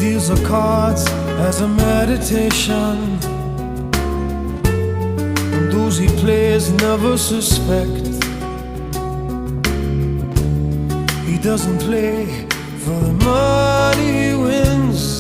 deals the cards as a meditation, and those he plays never suspect. He doesn't play for the money he wins,